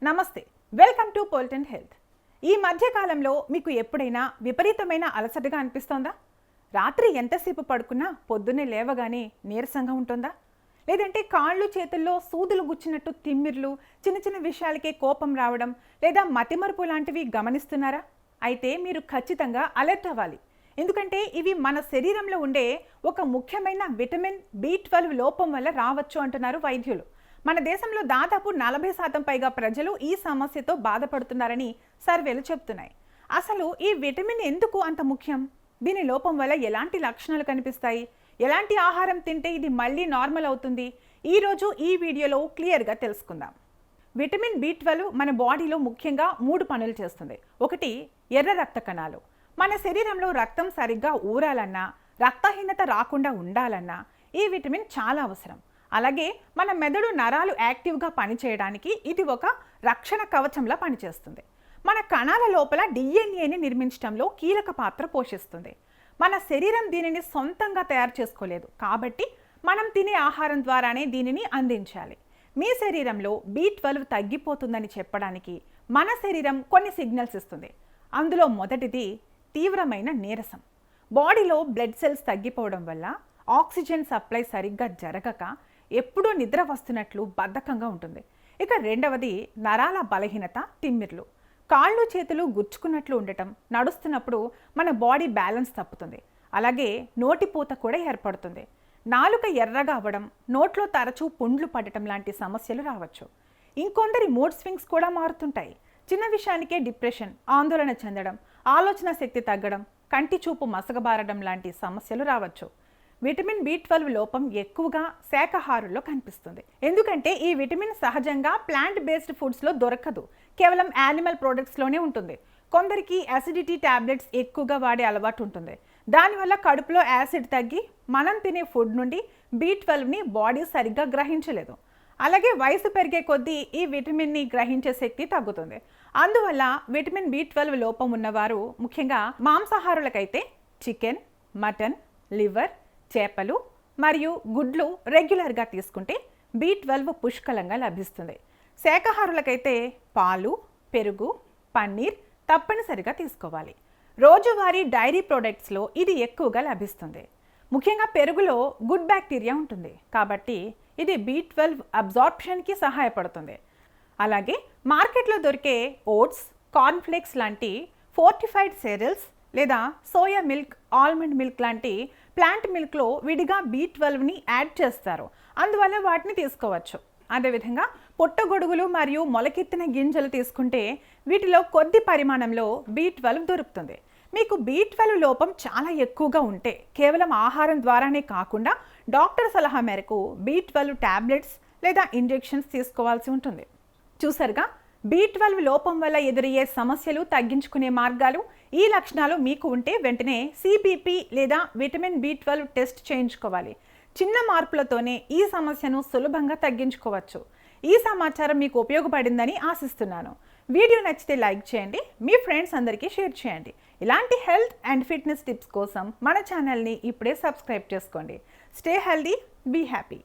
నమస్తే, welcome to పోల్టన్ health. ఈ మధ్య కాలంలో మీకు ఎప్పుడైనా విపరీతమైన అలసటగా అనిపిస్తోందా? రాత్రి ఎంతసేపు పడుకున్నా పొద్దున్నే లేవగానే నీరసంగా ఉంటుందా? లేదంటే కాళ్ళు చేతుల్లో సూదులు గుచ్చినట్టు తిమ్మిర్లు, చిన్న చిన్న విషయాలకే కోపం రావడం లేదా మతిమరుపు లాంటివి గమనిస్తున్నారా? అయితే మీరు ఖచ్చితంగా అలర్ట్ అవ్వాలి. ఎందుకంటే ఇవి మన శరీరంలో ఉండే ఒక ముఖ్యమైన విటమిన్ B12 లోపం వల్ల రావచ్చు అంటున్నారు వైద్యులు. మన దేశంలో దాదాపు 40% పైగా ప్రజలు ఈ సమస్యతో బాధపడుతున్నారని సర్వేలు చెప్తున్నాయి. అసలు ఈ విటమిన్ ఎందుకు అంత ముఖ్యం? దీని లోపం వల్ల ఎలాంటి లక్షణాలు కనిపిస్తాయి? ఎలాంటి ఆహారం తింటే ఇది మళ్ళీ నార్మల్ అవుతుంది? ఈరోజు ఈ వీడియోలో క్లియర్గా తెలుసుకుందాం. విటమిన్ B12 మన బాడీలో ముఖ్యంగా 3 పనులు చేస్తుంది. ఒకటి, ఎర్ర రక్త కణాలు. మన శరీరంలో రక్తం సరిగ్గా ఊరాలన్నా, రక్తహీనత రాకుండా ఉండాలన్నా ఈ విటమిన్ చాలా అవసరం. అలాగే మన మెదడు నరాలు యాక్టివ్గా పనిచేయడానికి ఇది ఒక రక్షణ కవచంలా పనిచేస్తుంది. మన కణాల లోపల DNAని నిర్మించడంలో కీలక పాత్ర పోషిస్తుంది. మన శరీరం దీనిని సొంతంగా తయారు చేసుకోలేదు, కాబట్టి మనం తినే ఆహారం ద్వారానే దీనిని అందించాలి. మీ శరీరంలో B12 తగ్గిపోతుందని చెప్పడానికి మన శరీరం కొన్ని సిగ్నల్స్ ఇస్తుంది. అందులో మొదటిది తీవ్రమైన నీరసం. బాడీలో బ్లడ్ సెల్స్ తగ్గిపోవడం వల్ల ఆక్సిజన్ సప్లై సరిగ్గా జరగక ఎప్పుడూ నిద్ర వస్తున్నట్లు బద్ధకంగా ఉంటుంది. ఇక రెండవది నరాల బలహీనత, తిమ్మిర్లు. కాళ్ళు చేతులు గుచ్చుకున్నట్లు ఉండటం, నడుస్తున్నప్పుడు మన బాడీ బ్యాలెన్స్ తప్పుతుంది. అలాగే నోటిపూత కూడా ఏర్పడుతుంది. నాలుక ఎర్రగా అవ్వడం, నోట్లో తరచూ పుండ్లు పడటం లాంటి సమస్యలు రావచ్చు. ఇంకొందరి మూడ్ స్వింగ్స్ కూడా మారుతుంటాయి. చిన్న విషయానికే డిప్రెషన్, ఆందోళన చెందడం, ఆలోచన శక్తి తగ్గడం, కంటి చూపు మసకబారడం లాంటి సమస్యలు రావచ్చు. విటమిన్ B12 లోపం ఎక్కువగా శాకాహారుల్లో కనిపిస్తుంది. ఎందుకంటే ఈ విటమిన్ సహజంగా ప్లాంట్ బేస్డ్ ఫుడ్స్లో దొరకదు, కేవలం యానిమల్ ప్రోడక్ట్స్లోనే ఉంటుంది. కొందరికి యాసిడిటీ టాబ్లెట్స్ ఎక్కువగా వాడే అలవాటు ఉంటుంది. దానివల్ల కడుపులో యాసిడ్ తగ్గి మనం తినే ఫుడ్ నుండి B12ని బాడీ సరిగ్గా గ్రహించలేదు. అలాగే వయసు పెరిగే కొద్దీ ఈ విటమిన్ని గ్రహించే శక్తి తగ్గుతుంది. అందువల్ల విటమిన్ B12 లోపం ఉన్నవారు, ముఖ్యంగా మాంసాహారులకైతే చికెన్, మటన్, లివర్, చేపలు మరియు గుడ్లు రెగ్యులర్గా తీసుకుంటే B12 పుష్కలంగా లభిస్తుంది. శాకాహారులకైతే పాలు, పెరుగు, పన్నీర్ తప్పనిసరిగా తీసుకోవాలి. రోజువారీ డైరీ ప్రోడక్ట్స్లో ఇది ఎక్కువగా లభిస్తుంది. ముఖ్యంగా పెరుగులో గుడ్ బ్యాక్టీరియా ఉంటుంది, కాబట్టి ఇది B12 అబ్జార్ప్షన్కి సహాయపడుతుంది. అలాగే మార్కెట్లో దొరికే ఓట్స్, కార్న్ఫ్లేక్స్ లాంటి ఫోర్టిఫైడ్ cereals లేదా సోయా మిల్క్, ఆల్మండ్ మిల్క్ లాంటి ప్లాంట్ మిల్క్లో విడిగా B12ని యాడ్ చేస్తారు. అందువల్ల వాటిని తీసుకోవచ్చు. అదేవిధంగా పుట్టగొడుగులు మరియు మొలకెత్తిన గింజలు తీసుకుంటే వీటిలో కొద్ది పరిమాణంలో B12 దొరుకుతుంది. మీకు B12 లోపం చాలా ఎక్కువగా ఉంటే కేవలం ఆహారం ద్వారానే కాకుండా డాక్టర్ సలహా మేరకు B12 టాబ్లెట్స్ లేదా ఇంజెక్షన్స్ తీసుకోవాల్సి ఉంటుంది. చూసారుగా, B12 లోపం వల్ల ఎదురయ్యే సమస్యలు తగ్గించుకునే మార్గాలు. ఈ లక్షణాలు మీకు ఉంటే వెంటనే CBP లేదా విటమిన్ B12 టెస్ట్ చేయించుకోవాలి. చిన్న మార్పులతోనే ఈ సమస్యను సులభంగా తగ్గించుకోవచ్చు. ఈ సమాచారం మీకు ఉపయోగపడిందని ఆశిస్తున్నాను. వీడియో నచ్చితే లైక్ చేయండి, మీ ఫ్రెండ్స్ అందరికీ షేర్ చేయండి. ఇలాంటి హెల్త్ అండ్ ఫిట్నెస్ టిప్స్ కోసం మన ఛానల్ని ఇప్పుడే సబ్స్క్రైబ్ చేసుకోండి. Stay healthy, be happy.